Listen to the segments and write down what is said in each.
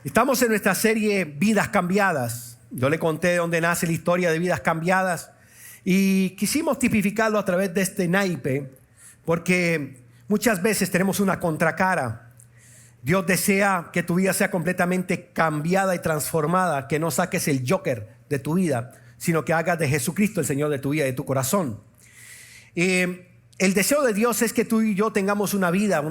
Estamos en nuestra serie Vidas Cambiadas. Yo le conté de dónde nace la historia de Vidas Cambiadas y quisimos tipificarlo a través de este naipe porque muchas veces tenemos una contracara. Dios desea que tu vida sea completamente cambiada y transformada, que no saques el Joker de tu vida, sino que hagas de Jesucristo el Señor de tu vida y de tu corazón. El deseo de Dios es que tú y yo tengamos una vida.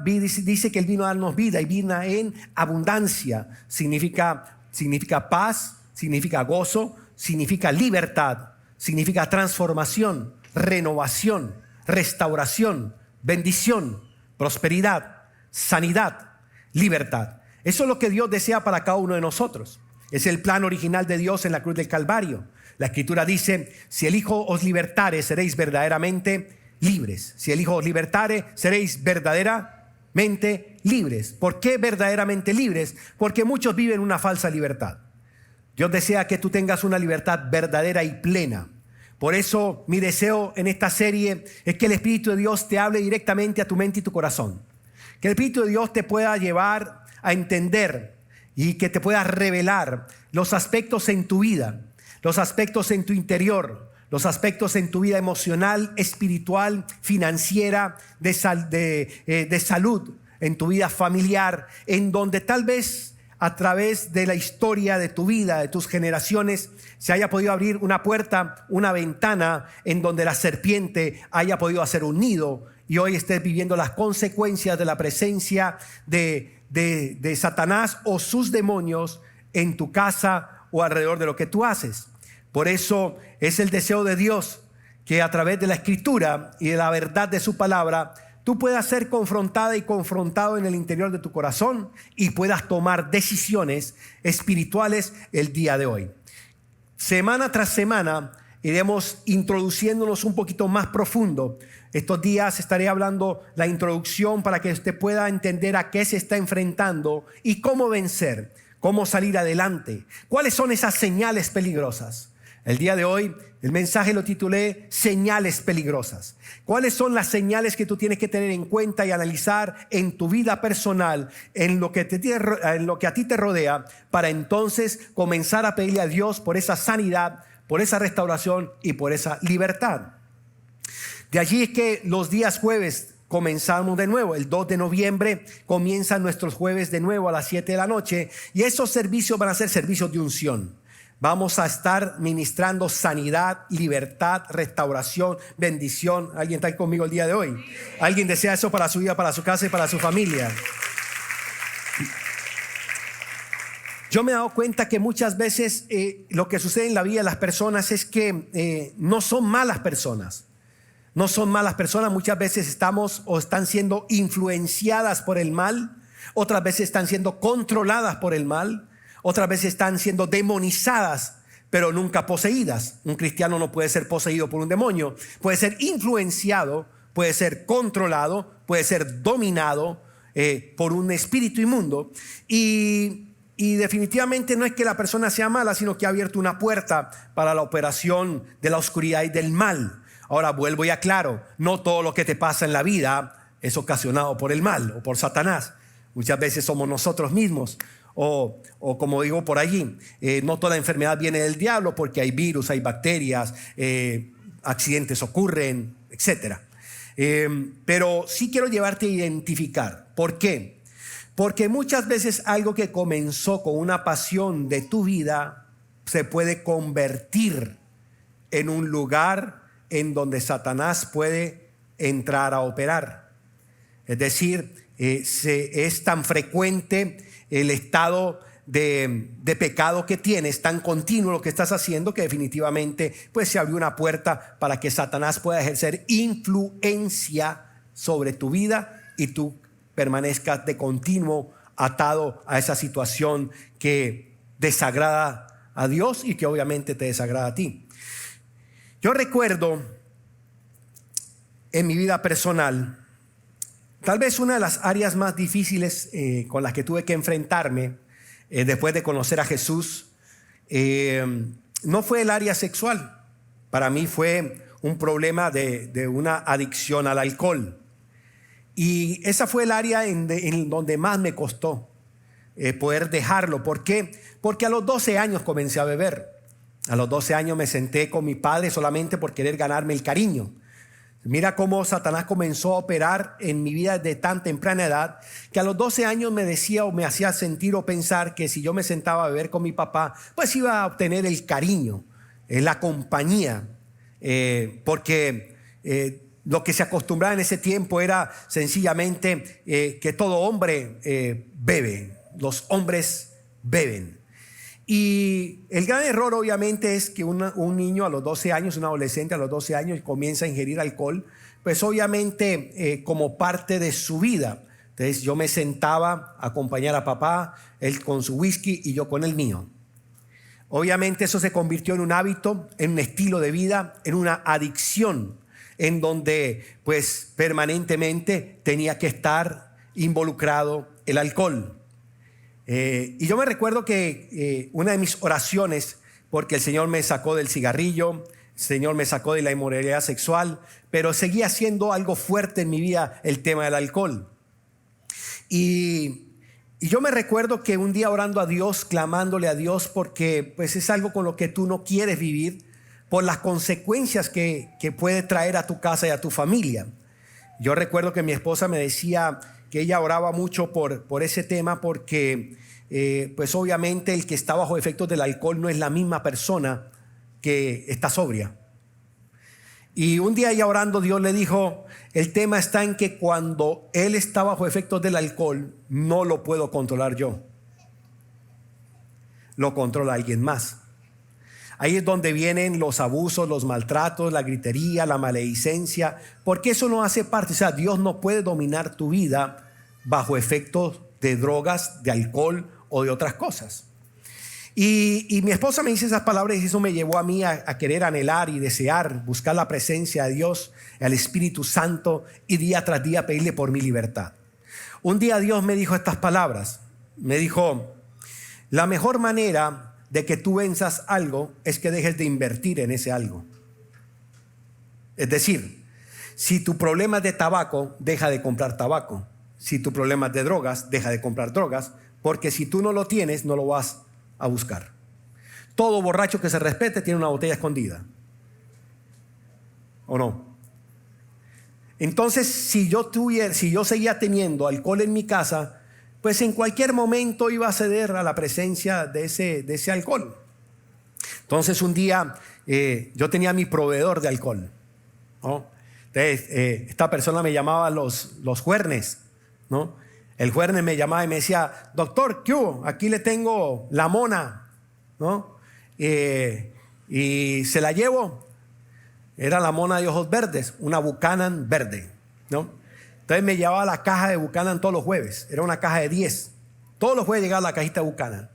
Dice que Él vino a darnos vida y vida en abundancia. Significa paz, significa gozo, significa libertad, significa transformación, renovación, restauración, bendición, prosperidad, sanidad, libertad. Eso es lo que Dios desea para cada uno de nosotros. Es el plan original de Dios en la cruz del Calvario. La Escritura dice: si el Hijo os libertare, seréis verdaderamente libres. Si el Hijo os libertare, seréis verdaderamente libres. ¿Por qué verdaderamente libres? Porque muchos viven una falsa libertad. Dios desea que tú tengas una libertad verdadera y plena. Por eso mi deseo en esta serie es que el Espíritu de Dios te hable directamente a tu mente y tu corazón. Que el Espíritu de Dios te pueda llevar a entender y que te pueda revelar los aspectos en tu vida, los aspectos en tu interior, los aspectos en tu vida emocional, espiritual, financiera, de salud, en tu vida familiar, en donde tal vez a través de la historia de tu vida, de tus generaciones, se haya podido abrir una puerta, una ventana en donde la serpiente haya podido hacer un nido y hoy estés viviendo las consecuencias de la presencia de Satanás o sus demonios en tu casa o alrededor de lo que tú haces. Por eso es el deseo de Dios que a través de la Escritura y de la verdad de su palabra tú puedas ser confrontada y confrontado en el interior de tu corazón y puedas tomar decisiones espirituales el día de hoy. Semana tras semana iremos introduciéndonos un poquito más profundo. Estos días estaré hablando la introducción para que usted pueda entender a qué se está enfrentando y cómo vencer, cómo salir adelante, cuáles son esas señales peligrosas. El día de hoy el mensaje lo titulé Señales peligrosas. ¿Cuáles son las señales que tú tienes que tener en cuenta y analizar en tu vida personal, en lo que a ti te rodea, para entonces comenzar a pedirle a Dios por esa sanidad, por esa restauración y por esa libertad? De allí es que los días jueves comenzamos de nuevo. El 2 de noviembre comienzan nuestros jueves de nuevo a las 7 de la noche y esos servicios van a ser servicios de unción. Vamos a estar ministrando sanidad, libertad, restauración, bendición. ¿Alguien está aquí conmigo el día de hoy? ¿Alguien desea eso para su vida, para su casa y para su familia? Yo me he dado cuenta que muchas veces lo que sucede en la vida de las personas es que no son malas personas. No son malas personas. Muchas veces estamos o están siendo influenciadas por el mal. Otras veces están siendo controladas por el mal. Otras veces están siendo demonizadas, pero nunca poseídas. Un cristiano no puede ser poseído por un demonio. Puede ser influenciado, puede ser controlado, puede ser dominado por un espíritu inmundo. Y definitivamente no es que la persona sea mala, sino que ha abierto una puerta para la operación de la oscuridad y del mal. Ahora vuelvo y aclaro, no todo lo que te pasa en la vida es ocasionado por el mal o por Satanás. Muchas veces somos nosotros mismos. O como digo por allí, no toda enfermedad viene del diablo, porque hay virus, hay bacterias, accidentes ocurren, etc. Pero sí quiero llevarte a identificar. ¿Por qué? Porque muchas veces algo que comenzó con una pasión de tu vida se puede convertir en un lugar en donde Satanás puede entrar a operar. Es decir, es tan frecuente el estado de pecado que tienes, tan continuo lo que estás haciendo, que definitivamente pues se abrió una puerta para que Satanás pueda ejercer influencia sobre tu vida y tú permanezcas de continuo atado a esa situación que desagrada a Dios y que obviamente te desagrada a ti. Yo recuerdo en mi vida personal, tal vez una de las áreas más difíciles con las que tuve que enfrentarme después de conocer a Jesús, no fue el área sexual. Para mí fue un problema de una adicción al alcohol. Y esa fue el área en donde más me costó. poder dejarlo. ¿Por qué? Porque a los 12 años comencé a beber. A los 12 años me senté con mi padre solamente por querer ganarme el cariño. Mira cómo Satanás comenzó a operar en mi vida de tan temprana edad, que a los 12 años me decía o me hacía sentir o pensar que si yo me sentaba a beber con mi papá, pues iba a obtener el cariño, la compañía, porque lo que se acostumbraba en ese tiempo era sencillamente que todo hombre bebe, los hombres beben. Y el gran error obviamente es que un niño a los 12 años, un adolescente a los 12 años comienza a ingerir alcohol, pues obviamente como parte de su vida. Entonces yo me sentaba a acompañar a papá, él con su whisky y yo con el mío. Obviamente eso se convirtió en un hábito, en un estilo de vida, en una adicción, en donde pues permanentemente tenía que estar involucrado el alcohol. Y yo me recuerdo que una de mis oraciones, porque el Señor me sacó del cigarrillo, el Señor me sacó de la inmoralidad sexual, pero seguía siendo algo fuerte en mi vida el tema del alcohol. Y yo me recuerdo que un día orando a Dios, clamándole a Dios, porque pues es algo con lo que tú no quieres vivir, por las consecuencias que puede traer a tu casa y a tu familia. Yo recuerdo que mi esposa me decía que ella oraba mucho por ese tema porque pues obviamente el que está bajo efectos del alcohol no es la misma persona que está sobria. Y un día ella orando, Dios le dijo, el tema está en que cuando él está bajo efectos del alcohol, no lo puedo controlar yo. Lo controla alguien más. Ahí es donde vienen los abusos, los maltratos, la gritería, la maledicencia, porque eso no hace parte. O sea, Dios no puede dominar tu vida bajo efectos de drogas, de alcohol o de otras cosas. Y mi esposa me dice esas palabras y eso me llevó a mí a querer anhelar y desear, buscar la presencia de Dios, al Espíritu Santo y día tras día pedirle por mi libertad. Un día Dios me dijo estas palabras. Me dijo, la mejor manera de que tú venzas algo es que dejes de invertir en ese algo. Es decir, si tu problema es de tabaco, deja de comprar tabaco. Si tu problema es de drogas, deja de comprar drogas, porque si tú no lo tienes, no lo vas a buscar. Todo borracho que se respete tiene una botella escondida. ¿O no? Entonces, si yo seguía teniendo alcohol en mi casa, pues en cualquier momento iba a ceder a la presencia de ese alcohol. Entonces un día yo tenía mi proveedor de alcohol, ¿no? Entonces esta persona me llamaba los juernes, ¿no? El juernes me llamaba y me decía, doctor, ¿qué hubo? Aquí le tengo la mona, ¿no? Y se la llevo. Era la mona de ojos verdes, una Buchanan verde, ¿no? Entonces me llevaba la caja de Buchanan todos los jueves. Era una caja de 10. Todos los jueves llegaba la cajita de Buchanan.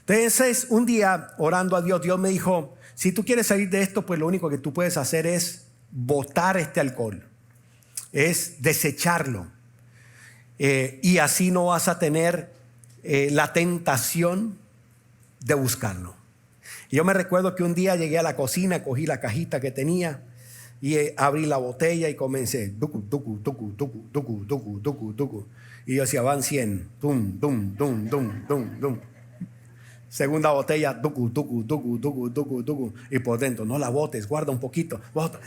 Entonces un día orando a Dios, Dios me dijo, si tú quieres salir de esto, pues lo único que tú puedes hacer es botar este alcohol. Es desecharlo. Y así no vas a tener la tentación de buscarlo. Y yo me recuerdo que un día llegué a la cocina, cogí la cajita que tenía y abrí la botella y comencé tucu, tucu, tucu, tucu, tucu, tucu, tucu, tucu. Y yo decía, van 100, tum, tum, tum, tum, tum, tum. Segunda botella, tucu, tucu, tucu, tucu, tucu, tucu. Y por dentro, no la botes, guarda un poquito, bota,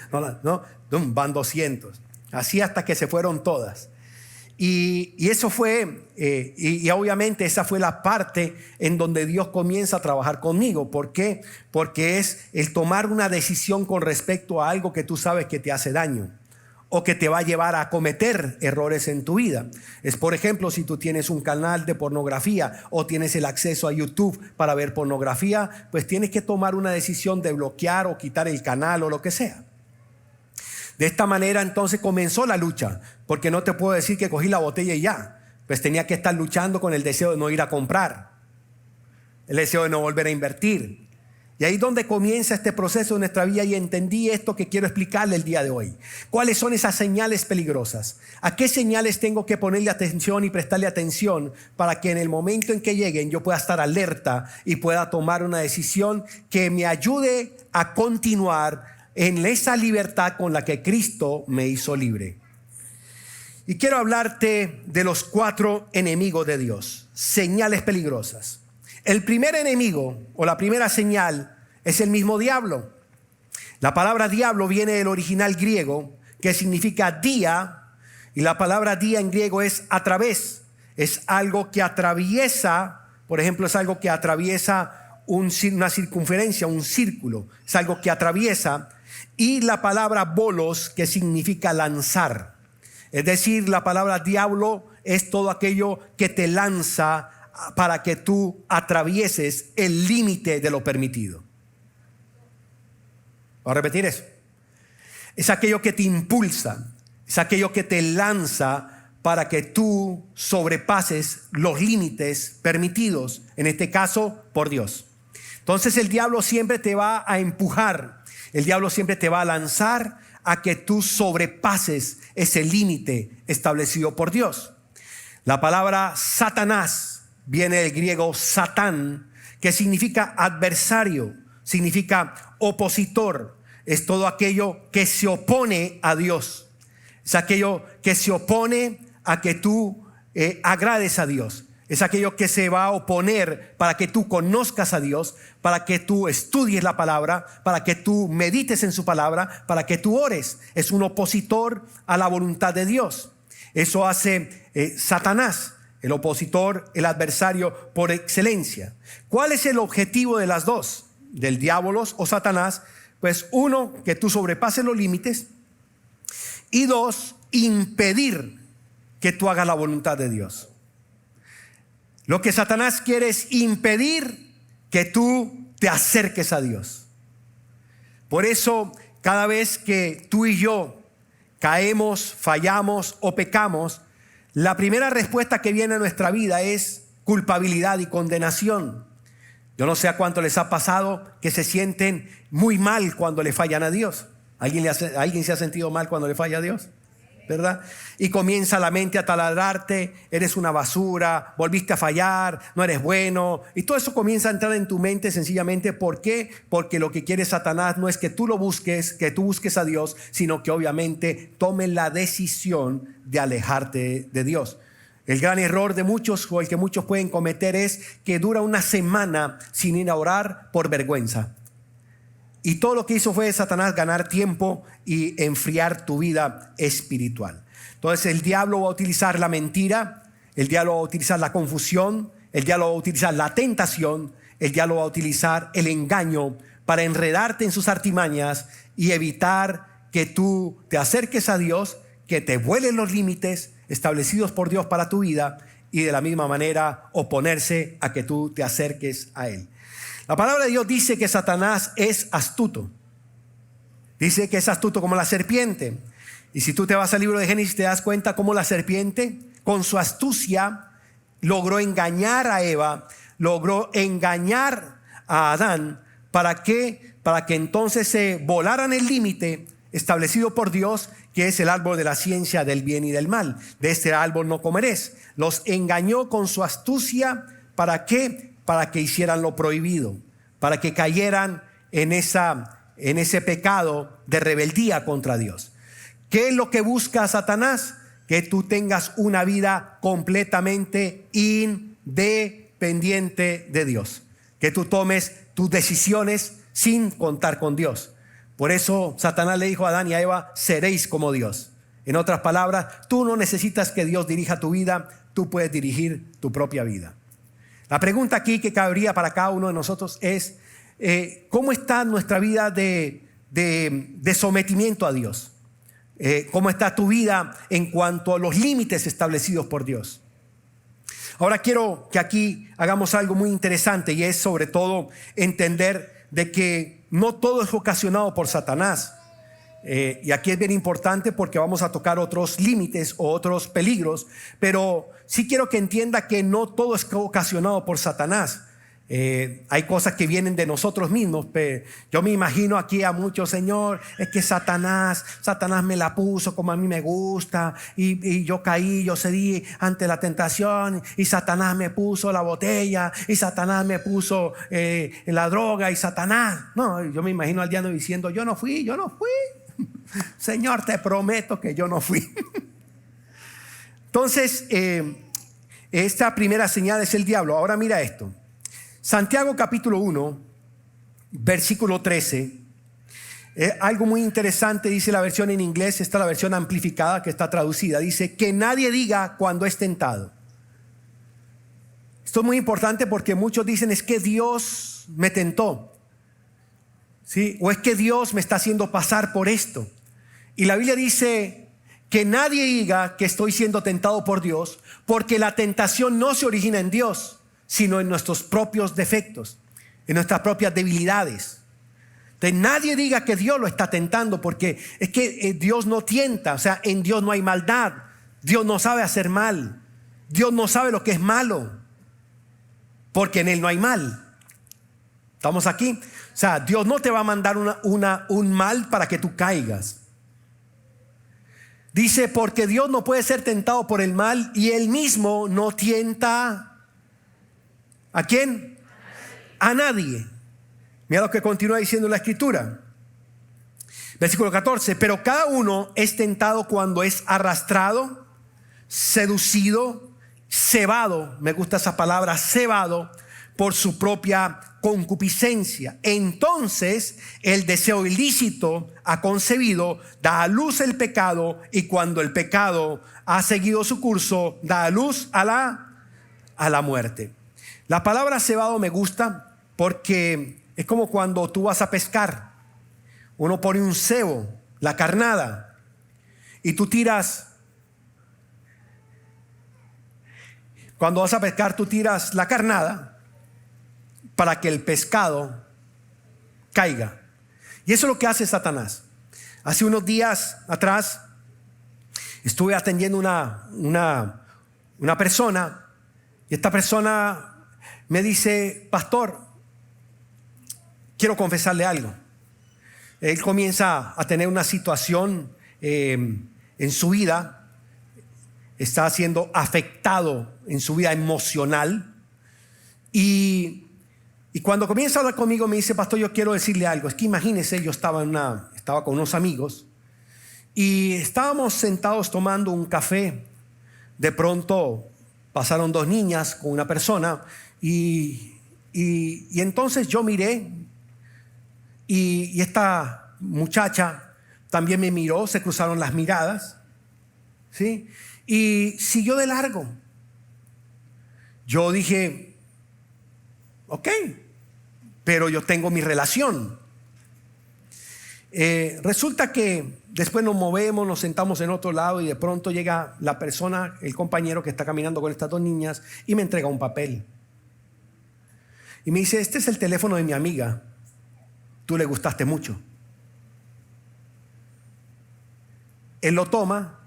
no, tum, van 200. Así hasta que se fueron todas. Y eso fue, y obviamente esa fue la parte en donde Dios comienza a trabajar conmigo. ¿Por qué? Porque es el tomar una decisión con respecto a algo que tú sabes que te hace daño o que te va a llevar a cometer errores en tu vida. Es, por ejemplo, si tú tienes un canal de pornografía o tienes el acceso a YouTube para ver pornografía, pues tienes que tomar una decisión de bloquear o quitar el canal o lo que sea. De esta manera entonces comenzó la lucha, porque no te puedo decir que cogí la botella y ya, pues tenía que estar luchando con el deseo de no ir a comprar, el deseo de no volver a invertir. Y ahí es donde comienza este proceso de nuestra vida y entendí esto que quiero explicarle el día de hoy. ¿Cuáles son esas señales peligrosas? ¿A qué señales tengo que ponerle atención y prestarle atención para que en el momento en que lleguen yo pueda estar alerta y pueda tomar una decisión que me ayude a continuar en esa libertad con la que Cristo me hizo libre? Y quiero hablarte de los 4 enemigos de Dios. señales peligrosas. El primer enemigo o la primera señal es el mismo diablo. La palabra diablo viene del original griego que significa día, y la palabra día en griego es a través. Es algo que atraviesa, por ejemplo, es algo que atraviesa una circunferencia, un círculo. Es algo que atraviesa. Y la palabra bolos, que significa lanzar. Es decir, la palabra diablo es todo aquello que te lanza para que tú atravieses el límite de lo permitido. Voy a repetir eso. Es aquello que te impulsa, es aquello que te lanza para que tú sobrepases los límites permitidos, en este caso por Dios. Entonces el diablo siempre te va a empujar, el diablo siempre te va a lanzar a que tú sobrepases ese límite establecido por Dios. La palabra Satanás viene del griego satán, que significa adversario, significa opositor. Es todo aquello que se opone a Dios. Es aquello que se opone a que tú agrades a Dios. Es aquello que se va a oponer para que tú conozcas a Dios, para que tú estudies la palabra, para que tú medites en su palabra, para que tú ores. Es un opositor a la voluntad de Dios. Eso hace Satanás, el opositor, el adversario por excelencia. ¿Cuál es el objetivo de las dos? Del diablo o Satanás. Pues uno, que tú sobrepases los límites. Y dos, impedir que tú hagas la voluntad de Dios. Lo que Satanás quiere es impedir que tú te acerques a Dios. Por eso, cada vez que tú y yo caemos, fallamos o pecamos, la primera respuesta que viene a nuestra vida es culpabilidad y condenación. Yo no sé a cuánto les ha pasado que se sienten muy mal cuando le fallan a Dios. ¿Alguien se ha sentido mal cuando le falla a Dios? ¿Verdad? Y comienza la mente a taladrarte: eres una basura, volviste a fallar, no eres bueno. Y todo eso comienza a entrar en tu mente sencillamente. ¿Por qué? Porque lo que quiere Satanás no es que tú lo busques, que tú busques a Dios, sino que obviamente tomes la decisión de alejarte de Dios. El gran error de muchos, o el que muchos pueden cometer, es que dura una semana sin ir a orar por vergüenza. Y todo lo que hizo fue Satanás ganar tiempo y enfriar tu vida espiritual. Entonces el diablo va a utilizar la mentira, el diablo va a utilizar la confusión, el diablo va a utilizar la tentación, el diablo va a utilizar el engaño para enredarte en sus artimañas y evitar que tú te acerques a Dios, que te vuelen los límites establecidos por Dios para tu vida, y de la misma manera oponerse a que tú te acerques a Él. La palabra de Dios dice que Satanás es astuto. Dice que es astuto como la serpiente. Y si tú te vas al libro de Génesis, te das cuenta cómo la serpiente, con su astucia, logró engañar a Eva, logró engañar a Adán. ¿Para qué? Para que entonces se volaran el límite establecido por Dios, que es el árbol de la ciencia del bien y del mal. De este árbol no comeréis. Los engañó con su astucia. ¿Para qué? Para que hicieran lo prohibido, para que cayeran en ese pecado de rebeldía contra Dios. ¿Qué es lo que busca Satanás? Que tú tengas una vida completamente independiente de Dios, que tú tomes tus decisiones sin contar con Dios. Por eso Satanás le dijo a Adán y a Eva: seréis como Dios. En otras palabras, tú no necesitas que Dios dirija tu vida, tú puedes dirigir tu propia vida. La pregunta aquí que cabría para cada uno de nosotros es: ¿cómo está nuestra vida de sometimiento a Dios? ¿Cómo está tu vida en cuanto a los límites establecidos por Dios? Ahora quiero que aquí hagamos algo muy interesante, y es sobre todo entender de que no todo es ocasionado por Satanás. Y aquí es bien importante porque vamos a tocar otros límites o otros peligros, pero sí quiero que entienda que no todo es ocasionado por Satanás. Hay cosas que vienen de nosotros mismos. Pero yo me imagino aquí a muchos: Señor, es que Satanás me la puso como a mí me gusta, y yo caí, yo cedí ante la tentación, y Satanás me puso la botella, y Satanás me puso la droga, y Satanás. No, yo me imagino al diablo diciendo: yo no fui. Señor, te prometo que yo no fui. Entonces, esta primera señal es el diablo. Ahora mira esto. Santiago capítulo 1, versículo 13. Algo muy interesante, dice la versión en inglés, esta es la versión amplificada que está traducida. Dice, que nadie diga cuando es tentado. Esto es muy importante porque muchos dicen, es que Dios me tentó, ¿sí? O es que Dios me está haciendo pasar por esto. Y la Biblia dice que nadie diga que estoy siendo tentado por Dios, porque la tentación no se origina en Dios, sino en nuestros propios defectos, en nuestras propias debilidades. Entonces nadie diga que Dios lo está tentando, porque es que Dios no tienta. O sea, en Dios no hay maldad. Dios no sabe hacer mal. Dios no sabe lo que es malo, porque en Él no hay mal. ¿Estamos aquí? O sea, Dios no te va a mandar un mal para que tú caigas. Dice, porque Dios no puede ser tentado por el mal y Él mismo no tienta. ¿A quién? A nadie. Mira lo que continúa diciendo la Escritura. Versículo 14. Pero cada uno es tentado cuando es arrastrado, seducido, cebado. Me gusta esa palabra, cebado, por su propia concupiscencia. Entonces el deseo ilícito ha concebido, da a luz el pecado, y cuando el pecado ha seguido su curso, da a luz a la muerte. La palabra cebado me gusta porque es como cuando tú vas a pescar. Uno pone un cebo, la carnada, y tú tiras. Cuando vas a pescar, tú tiras la carnada para que el pescado caiga. Y eso es lo que hace Satanás. Hace unos días atrás estuve atendiendo una persona, y esta persona me dice, pastor, quiero confesarle algo. Él comienza a tener una situación en su vida, está siendo afectado en su vida emocional, y cuando comienza a hablar conmigo me dice, pastor, yo quiero decirle algo. Es que imagínese, yo estaba con unos amigos y estábamos sentados tomando un café. De pronto pasaron dos niñas con una persona y entonces yo miré, y esta muchacha también me miró, se cruzaron las miradas, ¿sí? Y siguió de largo. Yo dije, ok, pero yo tengo mi relación. Resulta que después nos movemos, nos sentamos en otro lado, y de pronto llega la persona, el compañero que está caminando con estas dos niñas, y me entrega un papel. Y me dice, este es el teléfono de mi amiga. Tú le gustaste mucho. Él lo toma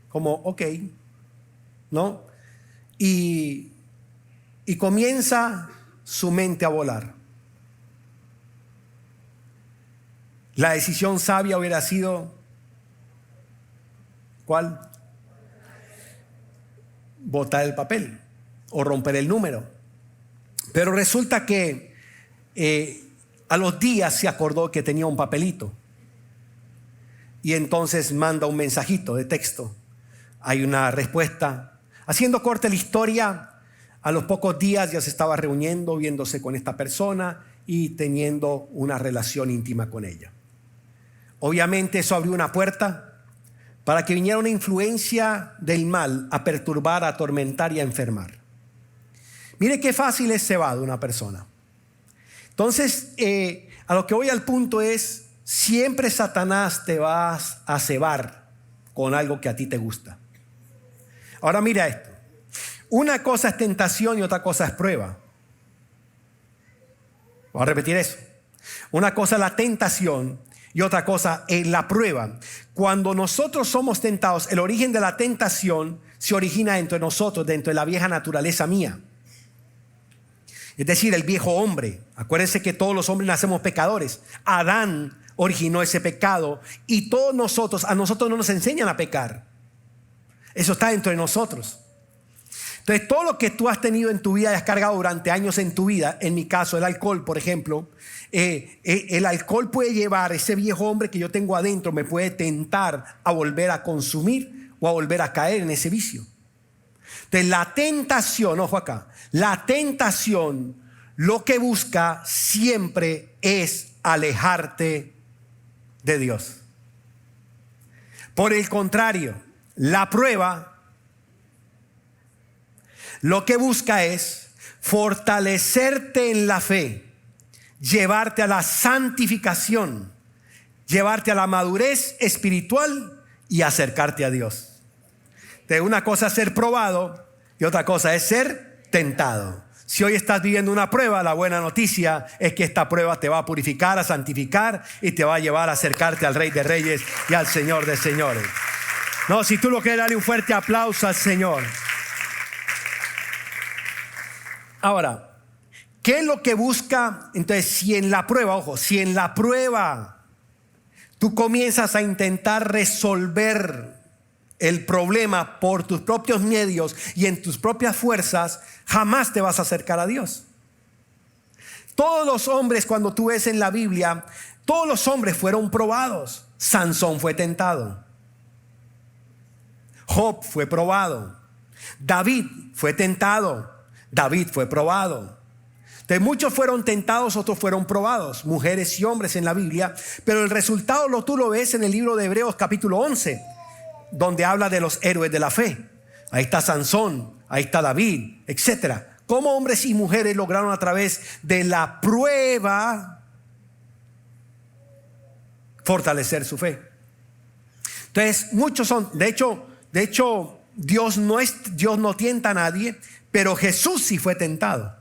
como, ok, ¿no? Y comienza su mente a volar. La decisión sabia hubiera sido, ¿cuál? Botar el papel o romper el número. Pero resulta que a los días se acordó que tenía un papelito, y entonces manda un mensajito de texto. Hay una respuesta. Haciendo corta la historia, a los pocos días ya se estaba reuniendo, viéndose con esta persona y teniendo una relación íntima con ella. Obviamente eso abrió una puerta para que viniera una influencia del mal a perturbar, a atormentar y a enfermar. Mire qué fácil es cebar una persona. Entonces, a lo que voy al punto es, siempre Satanás te va a cebar con algo que a ti te gusta. Ahora mira esto. Una cosa es tentación y otra cosa es prueba. Voy a repetir eso. Una cosa es la tentación y otra cosa es la prueba. Cuando nosotros somos tentados, el origen de la tentación se origina dentro de nosotros, dentro de la vieja naturaleza mía. Es decir, el viejo hombre. Acuérdense que todos los hombres nacemos pecadores. Adán originó ese pecado, y todos nosotros, a nosotros no nos enseñan a pecar. Eso está dentro de nosotros. Entonces, todo lo que tú has tenido en tu vida y has cargado durante años en tu vida, en mi caso el alcohol, por ejemplo, el alcohol puede llevar, ese viejo hombre que yo tengo adentro me puede tentar a volver a consumir o a volver a caer en ese vicio. Entonces la tentación, ojo acá, la tentación lo que busca siempre es alejarte de Dios. Por el contrario, la prueba lo que busca es fortalecerte en la fe, llevarte a la santificación, llevarte a la madurez espiritual y acercarte a Dios. De una cosa es ser probado y otra cosa es ser tentado. Si hoy estás viviendo una prueba, la buena noticia es que esta prueba te va a purificar, a santificar y te va a llevar a acercarte al Rey de Reyes y al Señor de Señores. No, si tú lo quieres, dale un fuerte aplauso al Señor. Ahora, ¿qué es lo que busca? Entonces, si en la prueba, ojo, si en la prueba tú comienzas a intentar resolver el problema por tus propios medios y en tus propias fuerzas, jamás te vas a acercar a Dios. Todos los hombres, cuando tú ves en la Biblia, todos los hombres fueron probados. Sansón fue tentado. Job fue probado. David fue tentado. David fue probado. Entonces, muchos fueron tentados, otros fueron probados, mujeres y hombres en la Biblia, pero el resultado tú lo ves en el libro de Hebreos capítulo 11, donde habla de los héroes de la fe. Ahí está Sansón, ahí está David, etcétera. Cómo hombres y mujeres lograron a través de la prueba fortalecer su fe. Entonces, muchos son, de hecho, Dios no tienta a nadie, pero Jesús sí fue tentado.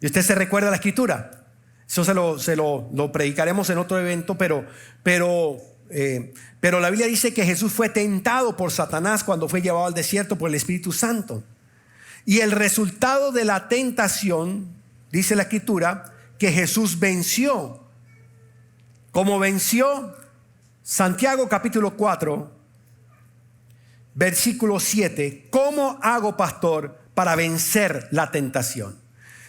Y usted se recuerda la escritura. Eso se lo predicaremos en otro evento, pero la Biblia dice que Jesús fue tentado por Satanás cuando fue llevado al desierto por el Espíritu Santo. Y el resultado de la tentación, dice la escritura, que Jesús venció. ¿Cómo venció? Santiago capítulo 4, versículo 7. ¿Cómo hago, pastor, para vencer la tentación?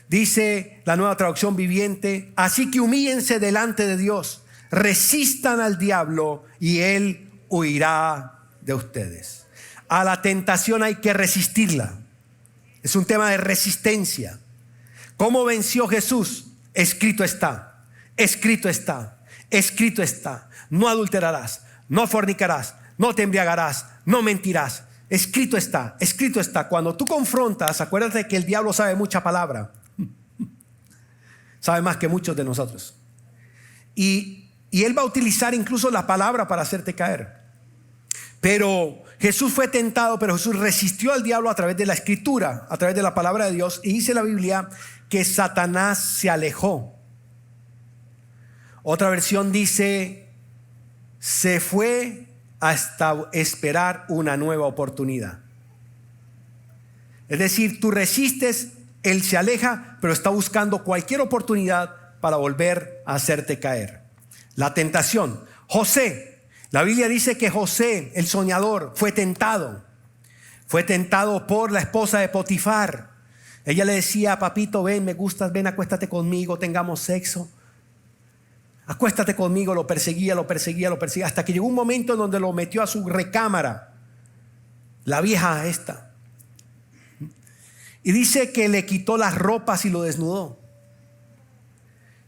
Dice la Nueva Traducción Viviente: así que humíllense delante de Dios, resistan al diablo y él huirá de ustedes. A la tentación hay que resistirla. Es un tema de resistencia. ¿Cómo venció Jesús? Escrito está, escrito está, escrito está. No adulterarás, no fornicarás, no te embriagarás, no mentirás. Escrito está, escrito está. Cuando tú confrontas, acuérdate que el diablo sabe mucha palabra. Sabe más que muchos de nosotros. Y él va a utilizar incluso la palabra para hacerte caer. Pero Jesús fue tentado, pero Jesús resistió al diablo a través de la escritura, a través de la palabra de Dios. Y dice la Biblia que Satanás se alejó. Otra versión dice: se fue hasta esperar una nueva oportunidad. Es decir, tú resistes, él se aleja, pero está buscando cualquier oportunidad para volver a hacerte caer. La tentación. José. La Biblia dice que José, el soñador, fue tentado. Fue tentado por la esposa de Potifar. Ella le decía: papito, ven, me gustas, ven, acuéstate conmigo, tengamos sexo. Acuéstate conmigo. Lo perseguía, hasta que llegó un momento en donde lo metió a su recámara, la vieja esta. Y dice que le quitó las ropas y lo desnudó.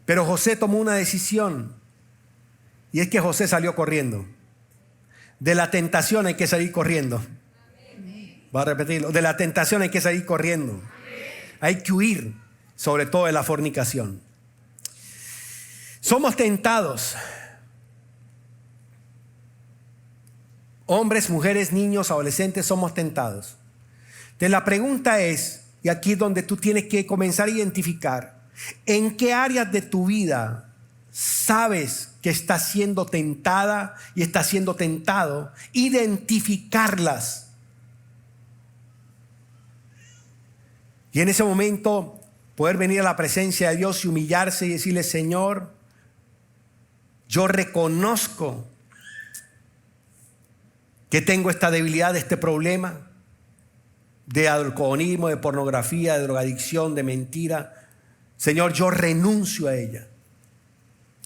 Pero José tomó una decisión. Y es que José salió corriendo. De la tentación hay que salir corriendo. Voy a repetirlo. De la tentación hay que salir corriendo. Hay que huir, sobre todo de la fornicación. Somos tentados. Hombres, mujeres, niños, adolescentes, somos tentados. Entonces la pregunta es, y aquí es donde tú tienes que comenzar a identificar, ¿en qué áreas de tu vida sabes que estás siendo tentada y estás siendo tentado? Identificarlas. Y en ese momento poder venir a la presencia de Dios y humillarse y decirle: Señor, yo reconozco que tengo esta debilidad, este problema de alcoholismo, de pornografía, de drogadicción, de mentira. Señor, yo renuncio a ella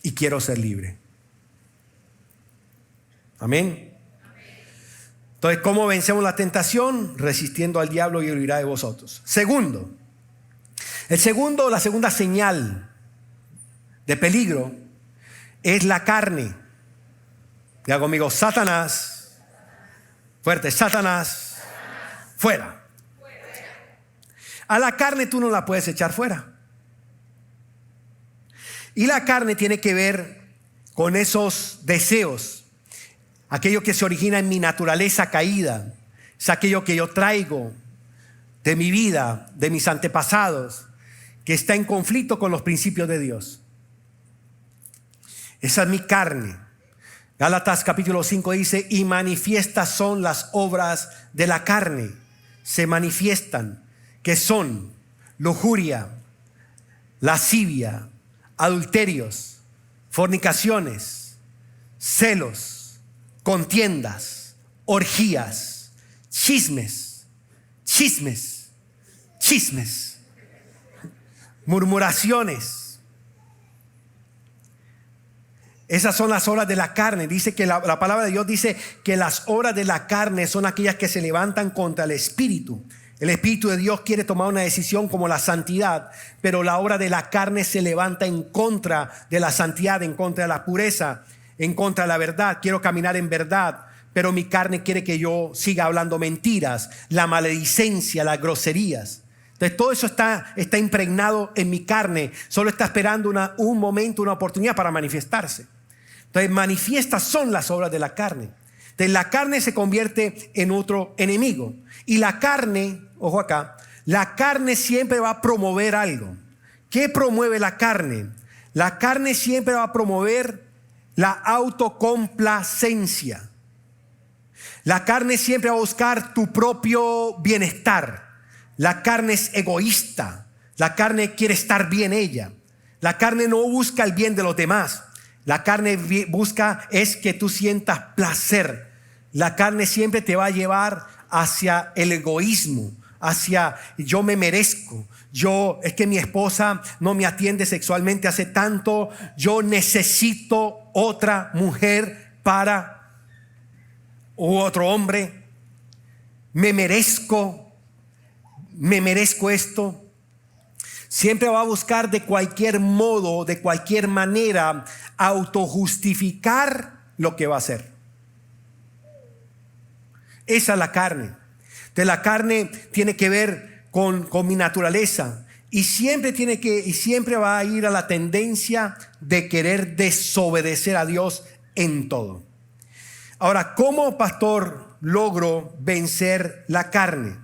y quiero ser libre. Amén. Entonces, ¿cómo vencemos la tentación? Resistiendo al diablo y él huirá de vosotros. La segunda señal de peligro es la carne. Diga conmigo, Satanás. Fuerte, Satanás. Fuera. A la carne tú no la puedes echar fuera. Y la carne tiene que ver con esos deseos. Aquello que se origina en mi naturaleza caída. Es aquello que yo traigo de mi vida, de mis antepasados, que está en conflicto con los principios de Dios. Esa es mi carne. Gálatas capítulo 5 dice: y manifiestas son las obras de la carne. Se manifiestan, que son lujuria, lascivia, adulterios, fornicaciones, celos, contiendas, orgías, chismes, murmuraciones. Esas son las obras de la carne. Dice que la palabra de Dios dice que las obras de la carne son aquellas que se levantan contra el Espíritu. El Espíritu de Dios quiere tomar una decisión como la santidad, pero la obra de la carne se levanta en contra de la santidad, en contra de la pureza, en contra de la verdad. Quiero caminar en verdad, pero mi carne quiere que yo siga hablando mentiras, la maledicencia, las groserías. Entonces todo eso está impregnado en mi carne. Solo está esperando un momento, una oportunidad para manifestarse. Entonces manifiestas son las obras de la carne. Entonces la carne se convierte en otro enemigo. Y la carne, ojo acá, la carne siempre va a promover algo. ¿Qué promueve la carne? La carne siempre va a promover la autocomplacencia. La carne siempre va a buscar tu propio bienestar. La carne es egoísta. La carne quiere estar bien ella. La carne no busca el bien de los demás. La carne busca es que tú sientas placer. La carne siempre te va a llevar hacia el egoísmo, hacia yo me merezco. Es que mi esposa no me atiende sexualmente hace tanto. Yo necesito otra mujer u otro hombre. Me merezco esto. Siempre va a buscar de cualquier modo, de cualquier manera, autojustificar lo que va a hacer. Esa es la carne. Entonces la carne tiene que ver con mi naturaleza y siempre va a ir a la tendencia de querer desobedecer a Dios en todo. Ahora, ¿cómo, pastor, logro vencer la carne?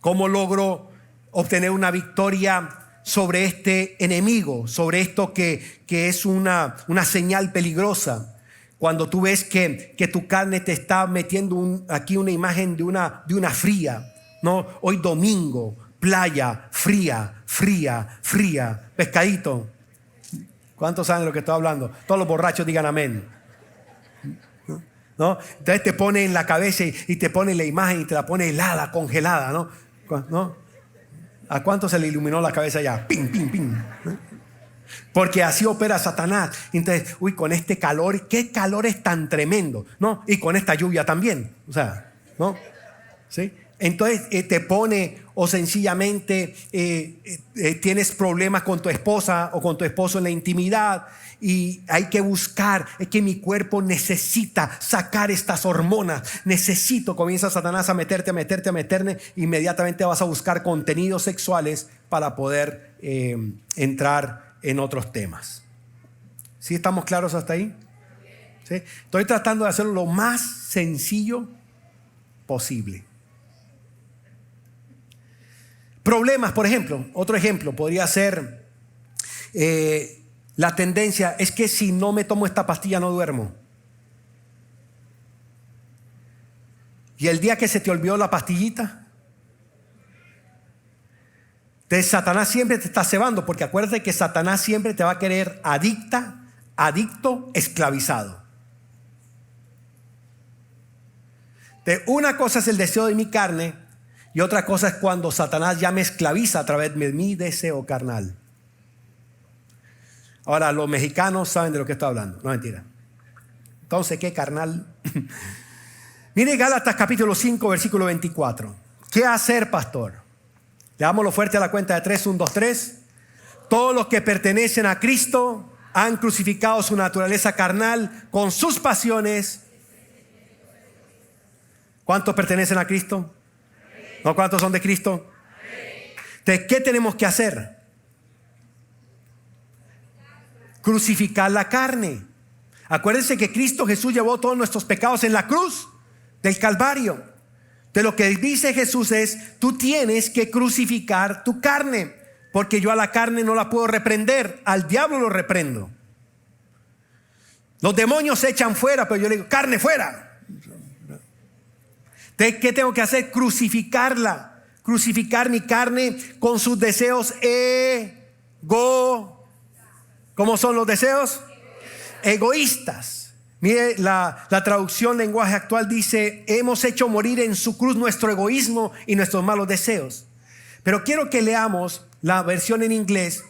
¿Cómo logro obtener una victoria sobre este enemigo, sobre esto que es una señal peligrosa? Cuando tú ves que tu carne te está metiendo aquí una imagen de una fría, ¿no? Hoy domingo, playa, fría, pescadito. ¿Cuántos saben de lo que estoy hablando? Todos los borrachos digan amén. ¿No? Entonces te pone en la cabeza y te pone la imagen y te la pone helada, congelada, ¿no? ¿A cuánto se le iluminó la cabeza ya? ¡Ping, ping, ping! Porque así opera Satanás. Entonces, con este calor, ¿qué calor es tan tremendo? ¿No? Y con esta lluvia también. O sea, ¿no? ¿Sí? Entonces te pone, o sencillamente tienes problemas con tu esposa o con tu esposo en la intimidad y hay que buscar, es que mi cuerpo necesita sacar estas hormonas, comienza Satanás a meterte, inmediatamente vas a buscar contenidos sexuales para poder entrar en otros temas. ¿Sí estamos claros hasta ahí? ¿Sí? Estoy tratando de hacerlo lo más sencillo posible. Problemas, por ejemplo, otro ejemplo podría ser la tendencia es que si no me tomo esta pastilla no duermo. Y el día que se te olvidó la pastillita, Satanás siempre te está cebando, porque acuérdate que Satanás siempre te va a querer adicto, esclavizado. Una cosa es el deseo de mi carne y otra cosa es cuando Satanás ya me esclaviza a través de mi deseo carnal. Ahora, los mexicanos saben de lo que estoy hablando, no mentira. Entonces, ¿qué carnal? Mire Gálatas capítulo 5, versículo 24. ¿Qué hacer, pastor? Leámoslo fuerte a la cuenta de 3, 1, 2, 3. Todos los que pertenecen a Cristo han crucificado su naturaleza carnal con sus pasiones. ¿Cuántos pertenecen a Cristo? ¿No? ¿Cuántos son de Cristo? Entonces, ¿qué tenemos que hacer? Crucificar la carne. Acuérdense que Cristo Jesús llevó todos nuestros pecados en la cruz del Calvario. De lo que dice Jesús es: tú tienes que crucificar tu carne, porque yo a la carne no la puedo reprender, al diablo lo reprendo. Los demonios se echan fuera, pero yo le digo: carne fuera. Entonces, ¿qué tengo que hacer? Crucificarla. Crucificar mi carne con sus deseos ¿Cómo son los deseos? Egoístas. Mire, la traducción lenguaje actual dice: hemos hecho morir en su cruz nuestro egoísmo y nuestros malos deseos. Pero quiero que leamos la versión en inglés,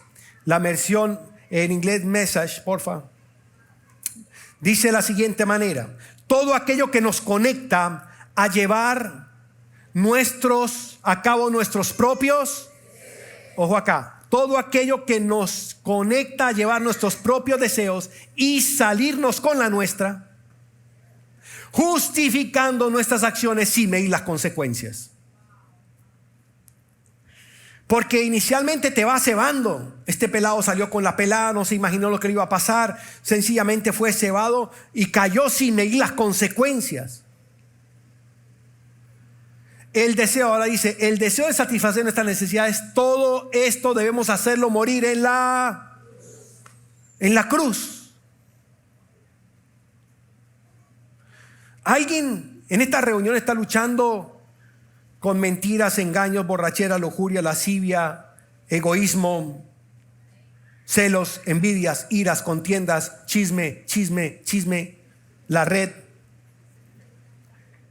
la versión en inglés Message, porfa. Dice de la siguiente manera: todo aquello que nos conecta a llevar a cabo nuestros propios, ojo acá, todo aquello que nos conecta a llevar nuestros propios deseos y salirnos con la nuestra, justificando nuestras acciones sin medir las consecuencias. Porque inicialmente te va cebando. Este pelado salió con la pelada, no se imaginó lo que le iba a pasar, sencillamente fue cebado y cayó sin medir las consecuencias. El deseo, ahora dice, el deseo de satisfacer nuestras necesidades, todo esto debemos hacerlo morir en la cruz. ¿Alguien en esta reunión está luchando con mentiras, engaños, borrachera, lujuria, lascivia, egoísmo, celos, envidias, iras, contiendas, chisme, la red?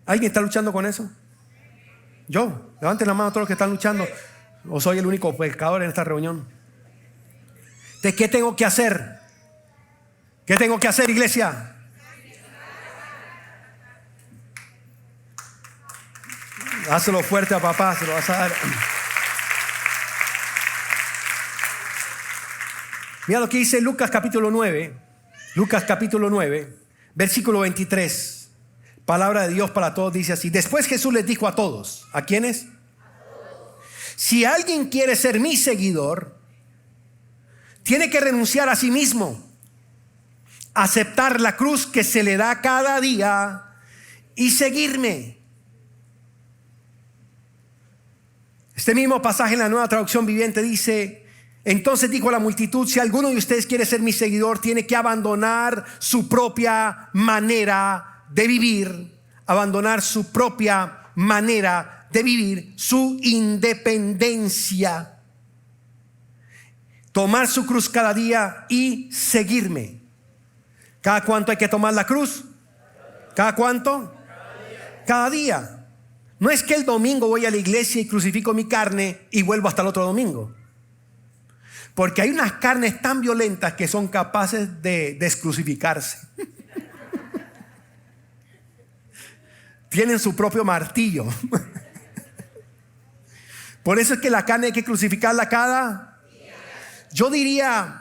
¿Alguien está luchando con eso? Yo, levanten la mano todos los que están luchando. ¿O soy el único pecador en esta reunión? ¿De qué tengo que hacer? ¿Qué tengo que hacer, iglesia? Hazlo fuerte a papá, se lo vas a dar. Mira lo que dice Lucas capítulo 9. Lucas capítulo 9, versículo 23. Palabra de Dios para todos, dice así: después Jesús les dijo a todos. ¿A quiénes? Si alguien quiere ser mi seguidor, tiene que renunciar a sí mismo, aceptar la cruz que se le da cada día y seguirme. Este mismo pasaje en la Nueva Traducción Viviente dice: entonces dijo a la multitud, si alguno de ustedes quiere ser mi seguidor, tiene que abandonar su propia manera de vivir, abandonar su propia manera de vivir, su independencia, tomar su cruz cada día y seguirme. ¿Cada cuánto hay que tomar la cruz? ¿Cada cuánto? Cada día. No es que el domingo voy a la iglesia y crucifico mi carne y vuelvo hasta el otro domingo. Porque hay unas carnes tan violentas que son capaces de descrucificarse. Tienen su propio martillo. Por eso es que la carne hay que crucificarla cada, yo diría,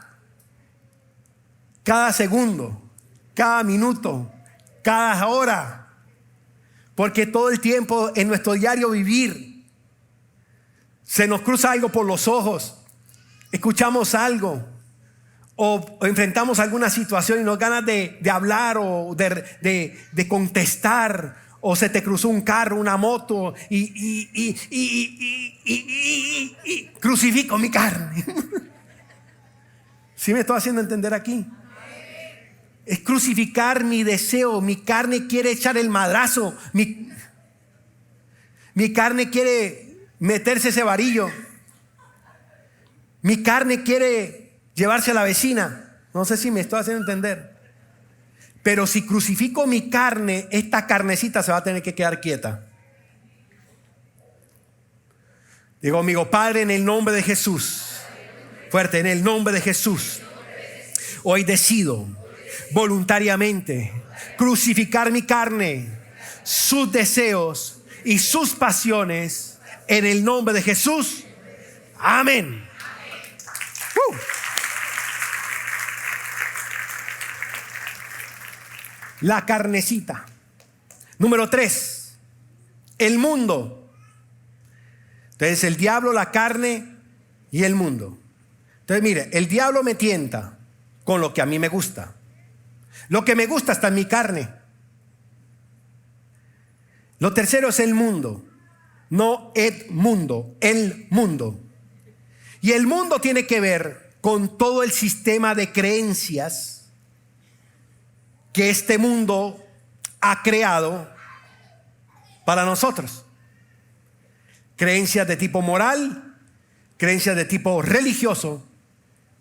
cada segundo, cada minuto, cada hora. Porque todo el tiempo en nuestro diario vivir se nos cruza algo por los ojos, escuchamos algo o enfrentamos alguna situación y nos ganas de hablar o de contestar. O se te cruzó un carro, una moto y crucifico mi carne. ¿Sí me estoy haciendo entender aquí? Es crucificar mi deseo. Mi carne quiere echar el madrazo. Mi carne quiere meterse ese varillo. Mi carne quiere llevarse a la vecina. No sé si me estoy haciendo entender. Pero si crucifico mi carne, esta carnecita se va a tener que quedar quieta. Digo, amigo, Padre, en el nombre de Jesús, fuerte, en el nombre de Jesús, hoy decido voluntariamente crucificar mi carne, sus deseos y sus pasiones en el nombre de Jesús. Amén. La carnecita. Número 3, el mundo. Entonces el diablo, la carne y el mundo. Entonces mire, el diablo me tienta con lo que a mí me gusta. Lo que me gusta está en mi carne. Lo tercero es el mundo. No el mundo, el mundo. Y el mundo tiene que ver con todo el sistema de creencias que este mundo ha creado para nosotros. Creencias de tipo moral, creencias de tipo religioso,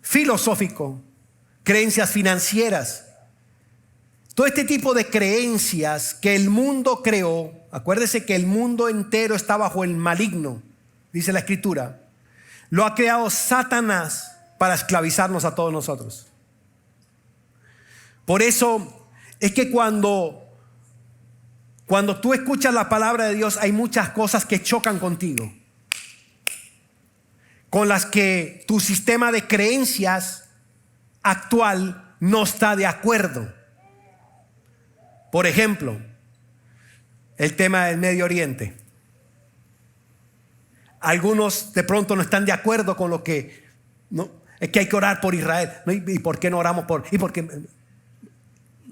filosófico, creencias financieras. Todo este tipo de creencias que el mundo creó. Acuérdese que el mundo entero está bajo el maligno, dice la Escritura. Lo ha creado Satanás para esclavizarnos a todos nosotros. Por eso es que cuando tú escuchas la palabra de Dios, hay muchas cosas que chocan contigo, con las que tu sistema de creencias actual no está de acuerdo. Por ejemplo, el tema del Medio Oriente. Algunos de pronto no están de acuerdo con lo que no, es que hay que orar por Israel. ¿No? ¿Y por qué no oramos por?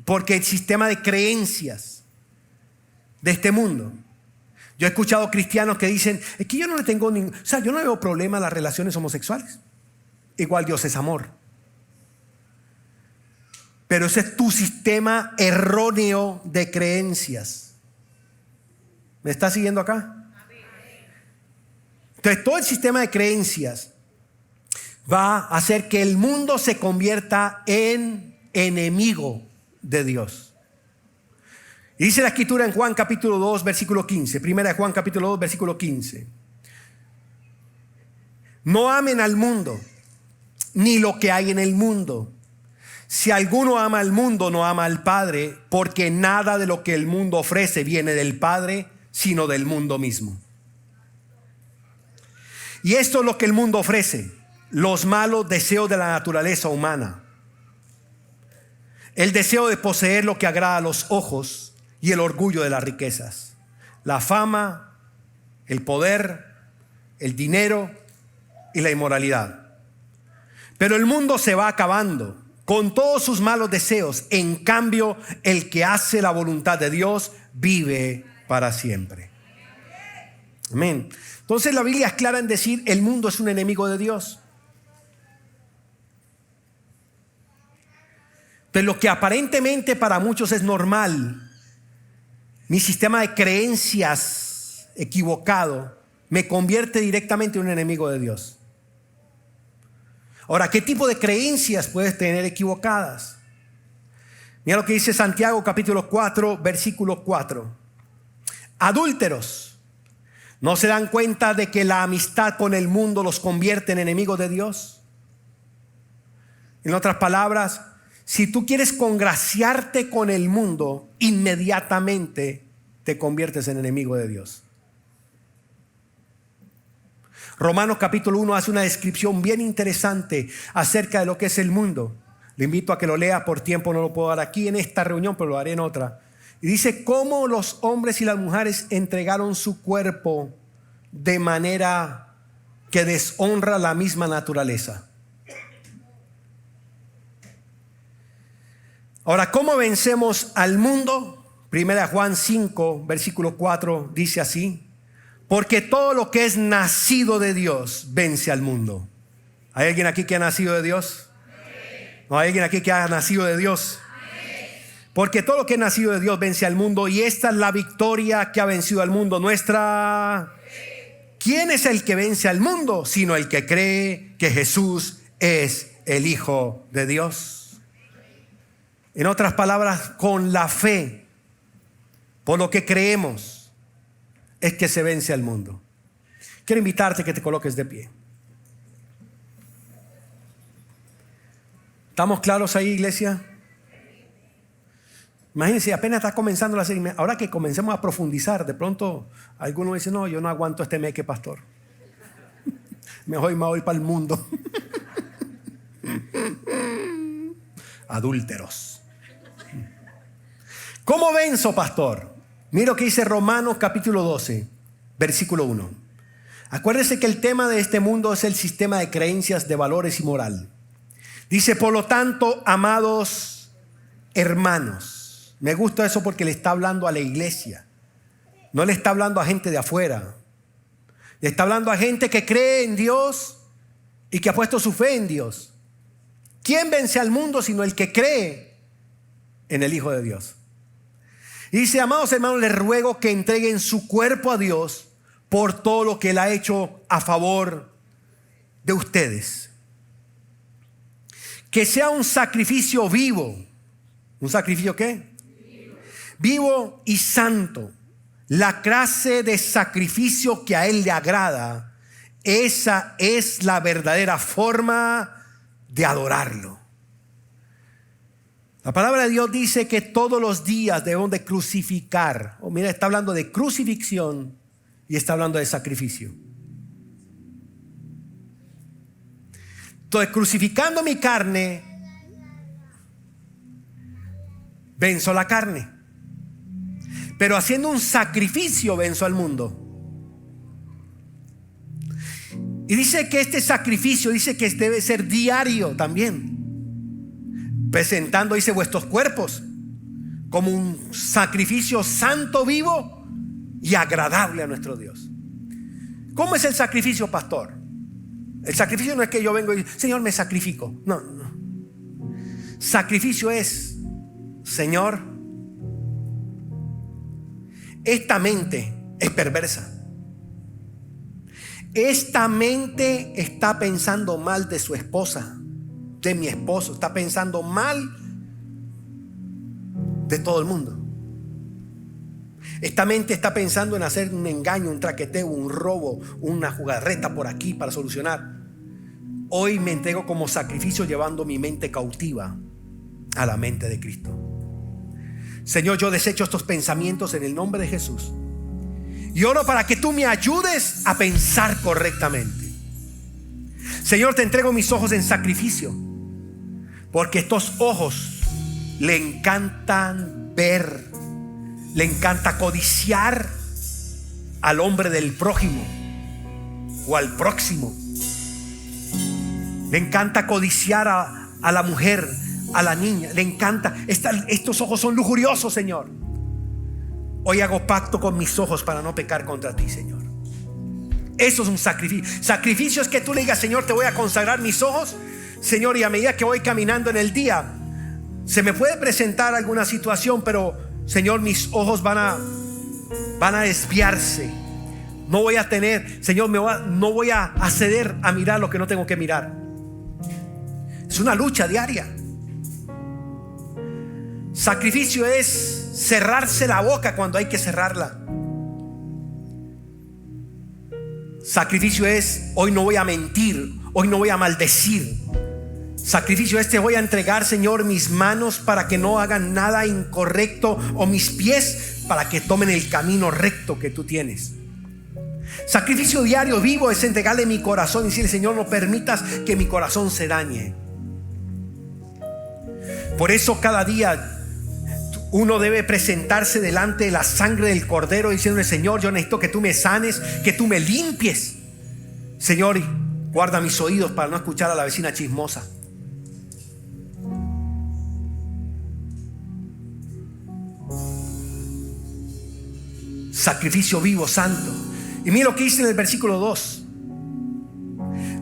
Porque el sistema de creencias de este mundo. Yo he escuchado cristianos que dicen, es que yo no le tengo yo no veo problema en las relaciones homosexuales. Igual Dios es amor. Pero ese es tu sistema erróneo de creencias. ¿Me está siguiendo acá? Entonces todo el sistema de creencias va a hacer que el mundo se convierta en enemigo de Dios. Y dice la Escritura en Juan capítulo 2 versículo 15. Primera de Juan capítulo 2 versículo 15. No amen al mundo, ni lo que hay en el mundo. Si alguno ama al mundo, no ama al Padre, porque nada de lo que el mundo ofrece viene del Padre, sino del mundo mismo. Y esto es lo que el mundo ofrece: los malos deseos de la naturaleza humana, el deseo de poseer lo que agrada a los ojos y el orgullo de las riquezas, la fama, el poder, el dinero y la inmoralidad. Pero el mundo se va acabando con todos sus malos deseos. En cambio, el que hace la voluntad de Dios vive para siempre. Amén. Entonces la Biblia es clara en decir: el mundo es un enemigo de Dios. Entonces lo que aparentemente para muchos es normal, mi sistema de creencias equivocado, me convierte directamente en un enemigo de Dios. Ahora, ¿qué tipo de creencias puedes tener equivocadas? Mira lo que dice Santiago capítulo 4 versículo 4. Adúlteros, ¿no se dan cuenta de que la amistad con el mundo los convierte en enemigos de Dios? En otras palabras, si tú quieres congraciarte con el mundo, inmediatamente te conviertes en enemigo de Dios. Romanos capítulo 1 hace una descripción bien interesante acerca de lo que es el mundo. Le invito a que lo lea, por tiempo no lo puedo dar aquí en esta reunión, pero lo haré en otra. Y dice cómo los hombres y las mujeres entregaron su cuerpo de manera que deshonra la misma naturaleza. Ahora, ¿cómo vencemos al mundo? Primera Juan 5 versículo 4 dice así: porque todo lo que es nacido de Dios vence al mundo. ¿Hay alguien aquí que ha nacido de Dios? ¿No hay alguien aquí que ha nacido de Dios? Porque todo lo que es nacido de Dios vence al mundo, y esta es la victoria que ha vencido al mundo, nuestra. ¿Quién es el que vence al mundo? Sino el que cree que Jesús es el Hijo de Dios. En otras palabras, con la fe, por lo que creemos, es que se vence al mundo. Quiero invitarte a que te coloques de pie. ¿Estamos claros ahí, iglesia? Imagínense, apenas está comenzando la serie. Ahora que comencemos a profundizar, de pronto algunos dicen, no, yo no aguanto este meque, pastor. Mejor me voy para el mundo. Adúlteros. ¿Cómo venzo, pastor? Mira lo que dice Romanos capítulo 12, versículo 1. Acuérdese que el tema de este mundo es el sistema de creencias, de valores y moral. Dice, por lo tanto, amados hermanos. Me gusta eso porque le está hablando a la iglesia. No le está hablando a gente de afuera. Le está hablando a gente que cree en Dios y que ha puesto su fe en Dios. ¿Quién vence al mundo sino el que cree en el Hijo de Dios? Y dice, amados hermanos, les ruego que entreguen su cuerpo a Dios por todo lo que Él ha hecho a favor de ustedes. Que sea un sacrificio vivo. ¿Un sacrificio qué? Vivo y santo. La clase de sacrificio que a Él le agrada. Esa es la verdadera forma de adorarlo. La palabra de Dios dice que todos los días debemos de crucificar. Mira, está hablando de crucifixión y está hablando de sacrificio. Entonces, crucificando mi carne, venzo la carne. Pero haciendo un sacrificio, venzo al mundo. Y dice que este sacrificio, dice que debe ser diario también. Presentando, dice, vuestros cuerpos como un sacrificio santo, vivo y agradable a nuestro Dios. ¿Cómo es el sacrificio, pastor? El sacrificio no es que yo vengo y Señor, me sacrifico. No. Sacrificio es, Señor, esta mente es perversa. Esta mente está pensando mal de su esposa, de mi esposo. Está pensando mal de todo el mundo. Esta mente está pensando en hacer un engaño, un traqueteo, un robo, una jugarreta por aquí para solucionar. Hoy me entrego como sacrificio llevando mi mente cautiva a la mente de Cristo. Señor, yo desecho estos pensamientos en el nombre de Jesús. Y oro para que tú me ayudes a pensar correctamente. Señor, te entrego mis ojos en sacrificio, porque estos ojos le encantan ver, le encanta codiciar al hombre del prójimo o al próximo. Le encanta codiciar a la mujer, a la niña. Le encanta. Estos ojos son lujuriosos, Señor. Hoy hago pacto con mis ojos para no pecar contra ti, Señor. Eso es un sacrificio. Sacrificio es que tú le digas, Señor, te voy a consagrar mis ojos, Señor, y a medida que voy caminando en el día, se me puede presentar alguna situación, pero Señor, mis ojos van a desviarse. No voy a tener, Señor, no voy a acceder a mirar lo que no tengo que mirar. Es una lucha diaria. Sacrificio es cerrarse la boca cuando hay que cerrarla. Sacrificio es, hoy no voy a mentir, hoy no voy a maldecir. Sacrificio es, te voy a entregar, Señor, mis manos para que no hagan nada incorrecto, o mis pies para que tomen el camino recto que tú tienes. Sacrificio diario vivo es entregarle mi corazón y decirle, Señor, no permitas que mi corazón se dañe. Por eso cada día uno debe presentarse delante de la sangre del Cordero diciéndole, Señor, yo necesito que tú me sanes, que tú me limpies. Señor, guarda mis oídos para no escuchar a la vecina chismosa. Sacrificio vivo, santo. Y mira lo que dice en el versículo 2.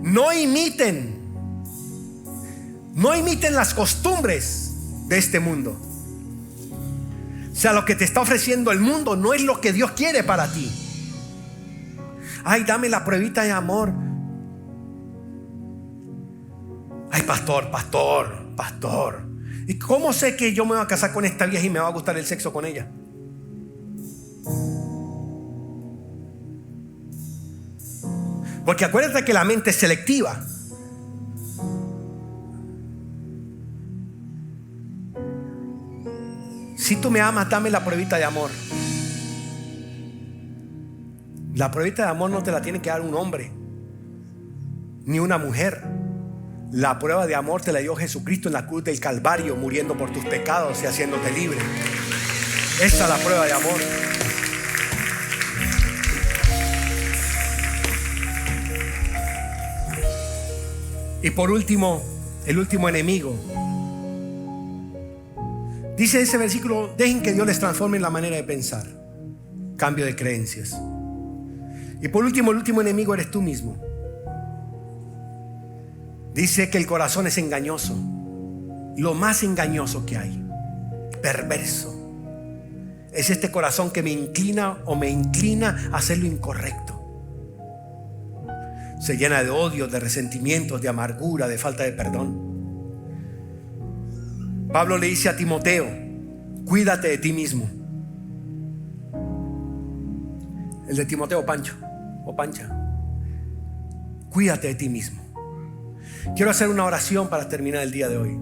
No imiten las costumbres de este mundo. O sea, lo que te está ofreciendo el mundo no es lo que Dios quiere para ti. Ay, dame la pruebita de amor. Ay, pastor. ¿Y cómo sé que yo me voy a casar con esta vieja y me va a gustar el sexo con ella? Porque acuérdate que la mente es selectiva. Si tú me amas, dame la pruebita de amor. La pruebita de amor no te la tiene que dar un hombre ni una mujer. La prueba de amor te la dio Jesucristo en la cruz del Calvario, muriendo por tus pecados y haciéndote libre. Esa es la prueba de amor. Y por último, el último enemigo. Dice ese versículo: dejen que Dios les transforme en la manera de pensar. Cambio de creencias. Y por último, el último enemigo eres tú mismo. Dice que el corazón es engañoso, lo más engañoso que hay, perverso. Es este corazón que me inclina a hacer lo incorrecto. Se llena de odio, de resentimientos, de amargura, de falta de perdón. Pablo le dice a Timoteo: cuídate de ti mismo. El de Timoteo, Pancho o Pancha. Cuídate de ti mismo. Quiero hacer una oración para terminar el día de hoy.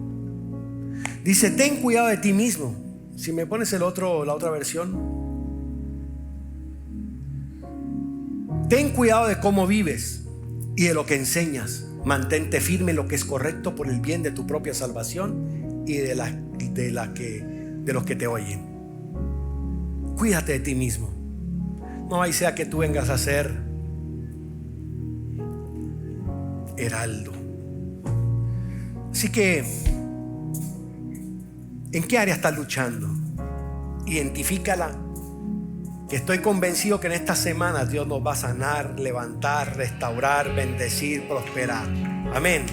Dice: ten cuidado de ti mismo. Si me pones la otra versión. Ten cuidado de cómo vives y de lo que enseñas. Mantente firme en lo que es correcto por el bien de tu propia salvación y de los que te oyen. Cuídate de ti mismo. No hay sea que tú vengas a ser heraldo. Así que, ¿en qué área estás luchando? Identifícala. Que estoy convencido que en esta semana Dios nos va a sanar, levantar, restaurar, bendecir, prosperar. Amén.